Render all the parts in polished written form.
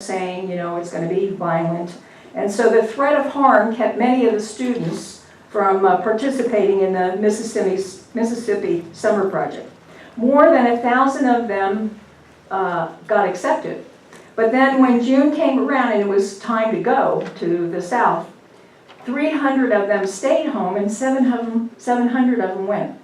saying, it's going to be violent. And so the threat of harm kept many of the students from participating in the Mississippi Summer Project. More than 1,000 of them got accepted. But then when June came around and it was time to go to the South, 300 of them stayed home and 700 of them went.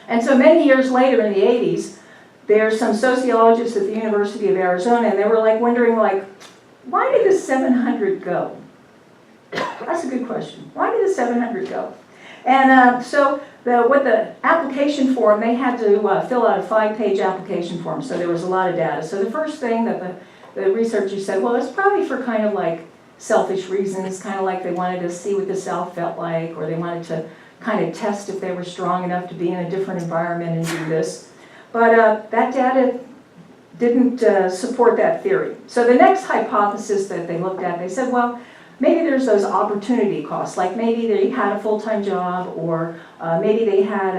And so many years later in the 80s, there's some sociologists at the University of Arizona, and they were wondering, why did the 700 go? That's a good question. Why did the 700 go? And so with the application form, they had to fill out a 5-page application form, so there was a lot of data. So the first thing that the researchers said, well, it's probably for kind of selfish reasons, kind of they wanted to see what the South felt like, or they wanted to kind of test if they were strong enough to be in a different environment and do this. But that data didn't support that theory. So the next hypothesis that they looked at, they said, well, maybe there's those opportunity costs, maybe they had a full-time job, or maybe they had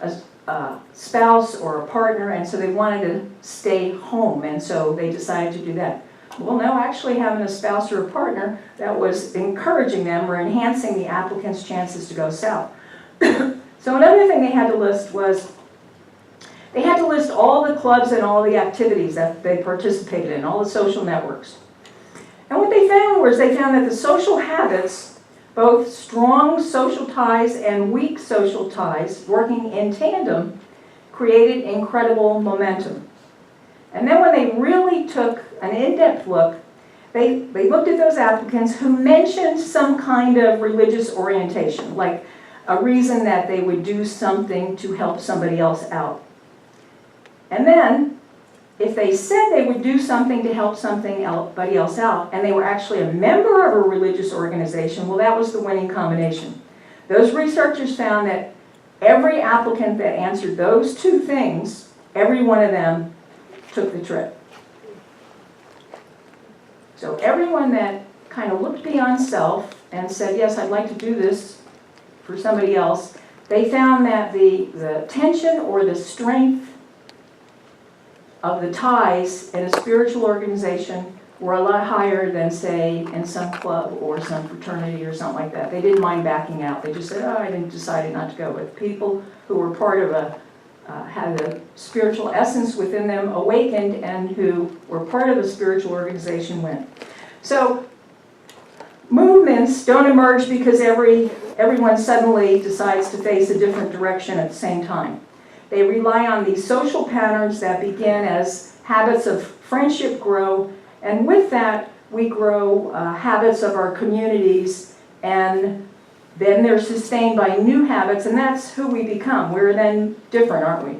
a spouse or a partner, and so they wanted to stay home, and so they decided to do that. Well, no, actually having a spouse or a partner, that was encouraging them or enhancing the applicant's chances to go south. So another thing they had to list was, they had to list all the clubs and all the activities that they participated in, all the social networks. And what they found was, they found that the social habits, both strong social ties and weak social ties, working in tandem, created incredible momentum. And then when they really took an in-depth look, they looked at those applicants who mentioned some kind of religious orientation, like a reason that they would do something to help somebody else out. And then, if they said they would do something to help somebody else out, and they were actually a member of a religious organization, well, that was the winning combination. Those researchers found that every applicant that answered those two things, every one of them took the trip. So everyone that kind of looked beyond self and said, yes, I'd like to do this for somebody else, they found that the tension or the strength of the ties in a spiritual organization were a lot higher than, say, in some club or some fraternity or something like that. They didn't mind backing out. They just said, oh, I decided not to go. But people who were part of had a spiritual essence within them awakened, and who were part of a spiritual organization went. So movements don't emerge because everyone suddenly decides to face a different direction at the same time. They rely on these social patterns that begin as habits of friendship grow, and with that we grow habits of our communities, and then they're sustained by new habits, and that's who we become. We're then different, aren't we?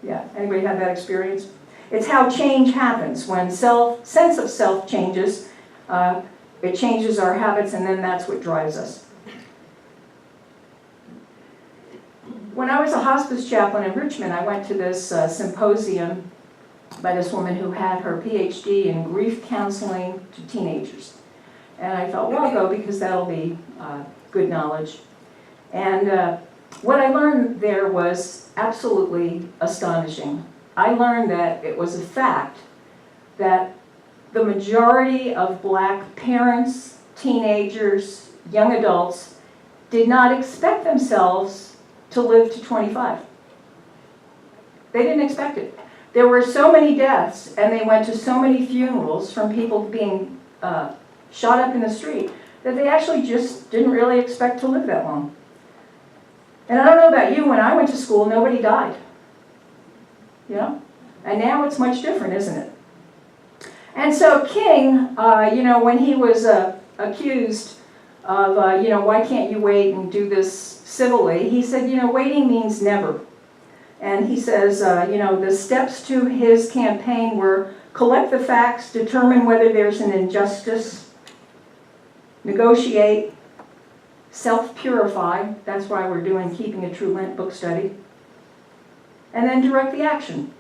Yeah, anybody have that experience? It's how change happens. When sense of self changes, it changes our habits, and then that's what drives us. When I was a hospice chaplain in Richmond, I went to this symposium by this woman who had her PhD in grief counseling to teenagers. And I thought, well, I'll go because that'll be good knowledge. And what I learned there was absolutely astonishing. I learned that it was a fact that the majority of black parents, teenagers, young adults did not expect themselves to live to 25. They didn't expect it. There were so many deaths, and they went to so many funerals from people being shot up in the street, that they actually just didn't really expect to live that long. And I don't know about you, when I went to school, nobody died. And now it's much different, isn't it? And so King, when he was accused of, why can't you wait and do this civilly, he said, waiting means never. And he says, the steps to his campaign were collect the facts, determine whether there's an injustice, negotiate, self-purify, that's why we're doing Keeping a True Lent book study, and then direct the action.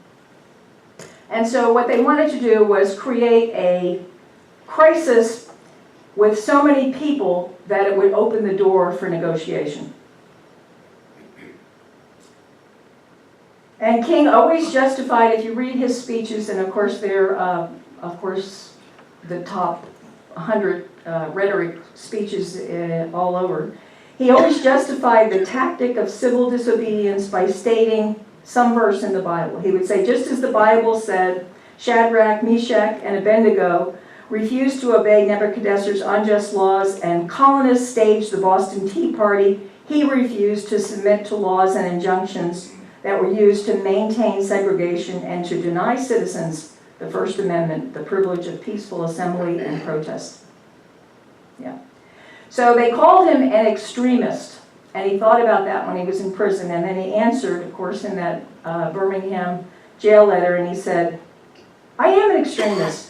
And so what they wanted to do was create a crisis with so many people that it would open the door for negotiation. And King always justified, if you read his speeches, and of course they're the top 100 rhetoric speeches all over. He always justified the tactic of civil disobedience by stating some verse in the Bible. He would say, just as the Bible said, Shadrach, Meshach, and Abednego refused to obey Nebuchadnezzar's unjust laws, and colonists staged the Boston Tea Party, he refused to submit to laws and injunctions that were used to maintain segregation and to deny citizens the First Amendment, the privilege of peaceful assembly and protest. Yeah. So they called him an extremist, and he thought about that when he was in prison, and then he answered, of course, in that Birmingham jail letter, and he said, I am an extremist.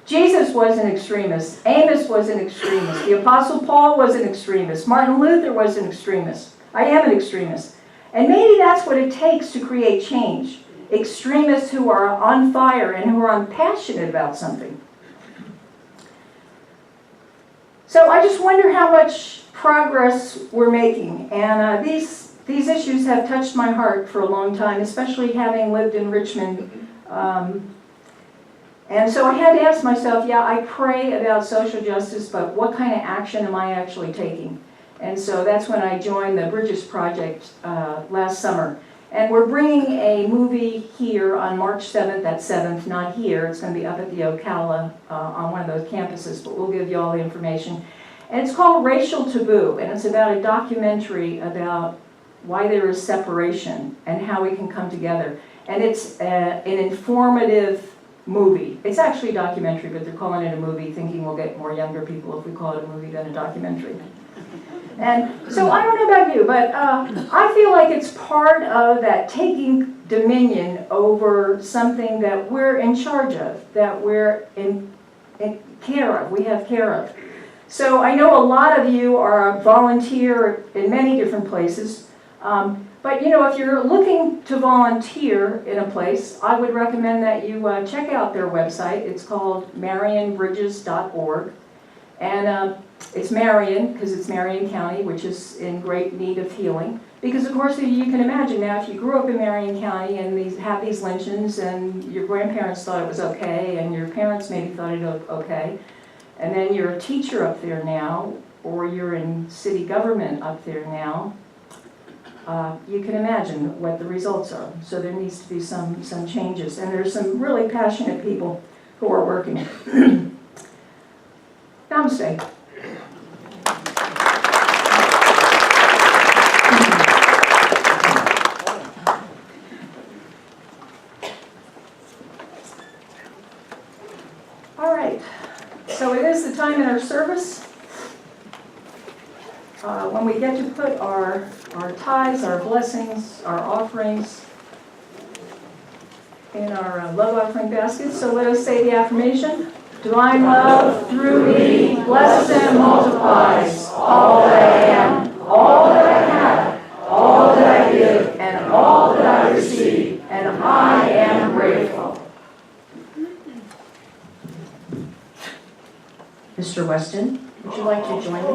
Jesus was an extremist. Amos was an extremist. The Apostle Paul was an extremist. Martin Luther was an extremist. I am an extremist. And maybe that's what it takes to create change. Extremists who are on fire and who are passionate about something. So I just wonder how much progress we're making. And these issues have touched my heart for a long time, especially having lived in Richmond. And so I had to ask myself, yeah, I pray about social justice, but what kind of action am I actually taking? And so that's when I joined the Bridges Project last summer. And we're bringing a movie here on March 7th, that's 7th, not here. It's going to be up at the Ocala on one of those campuses, but we'll give you all the information. And it's called Racial Taboo, and it's about a documentary about why there is separation and how we can come together. And it's an informative movie. It's actually a documentary, but they're calling it a movie, thinking we'll get more younger people if we call it a movie than a documentary. And so I don't know about you, but I feel like it's part of that taking dominion over something that we're in charge of, that we're in care of, we have care of. So I know a lot of you are a volunteer in many different places, but you know, if you're looking to volunteer in a place, I would recommend that you check out their website. It's called MarionBridges.org. And it's Marion, because it's Marion County, which is in great need of healing. Because of course, you can imagine now, if you grew up in Marion County and have these lynchings, and your grandparents thought it was okay, and your parents maybe thought it was okay, and then you're a teacher up there now, or you're in city government up there now, you can imagine what the results are. So there needs to be some changes. And there's some really passionate people who are working. Namaste. All right, so it is the time in our service when we get to put our tithes, our blessings, our offerings in our love offering basket. So let us say the affirmation. Divine love through me blesses and multiplies all that I am, all that I have, all that I give, and all that I receive, and I am grateful. Mr. Weston, would you like to join me?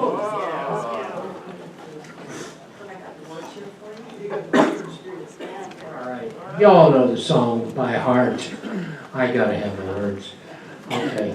All right, you all know the song by heart. I gotta have the words. Okay.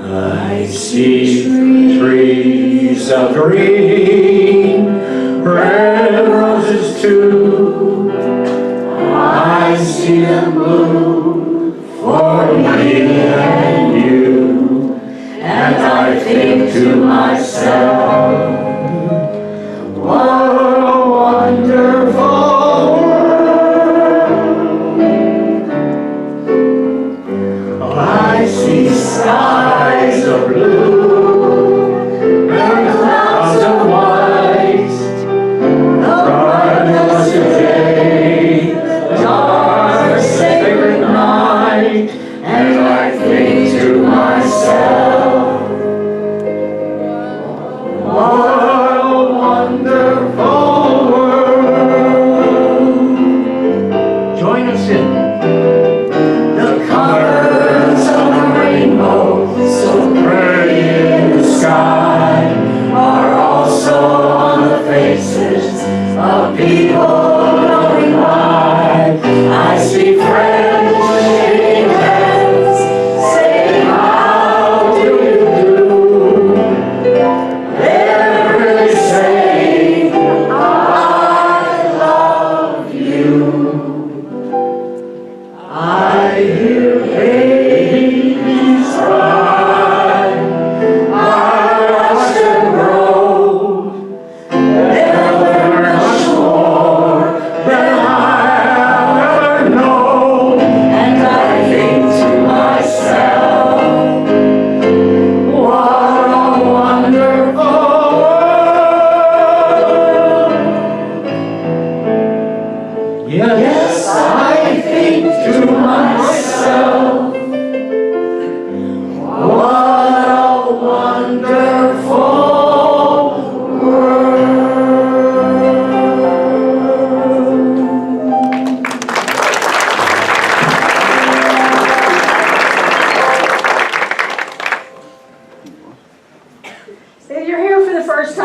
I see trees of green, red roses too. I see them bloom for me and you, and I think to myself, what a wonderful world. I see skies of blue and clouds of white, the brightness of day, the dark sacred night, and I think to myself,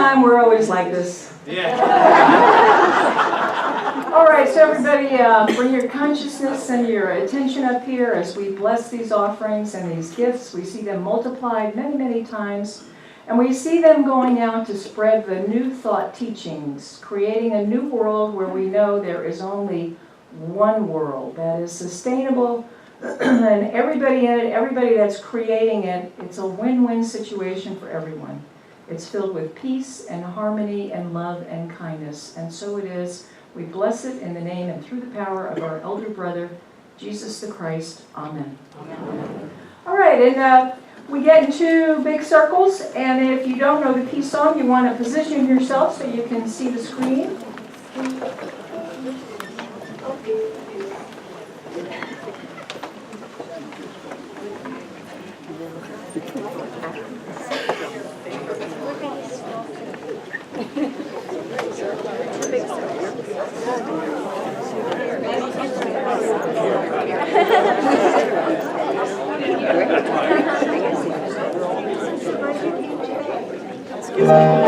time, we're always like this. Yeah. All right, so everybody, bring your consciousness and your attention up here as we bless these offerings and these gifts. We see them multiplied many, many times. And we see them going out to spread the new thought teachings, creating a new world where we know there is only one world that is sustainable, and everybody in it, everybody that's creating it, it's a win-win situation for everyone. It's filled with peace and harmony and love and kindness, and so it is. We bless it in the name and through the power of our elder brother, Jesus the Christ. Amen. Amen. All right, and we get into big circles, and if you don't know the peace song, you want to position yourself so you can see the screen. Excuse me.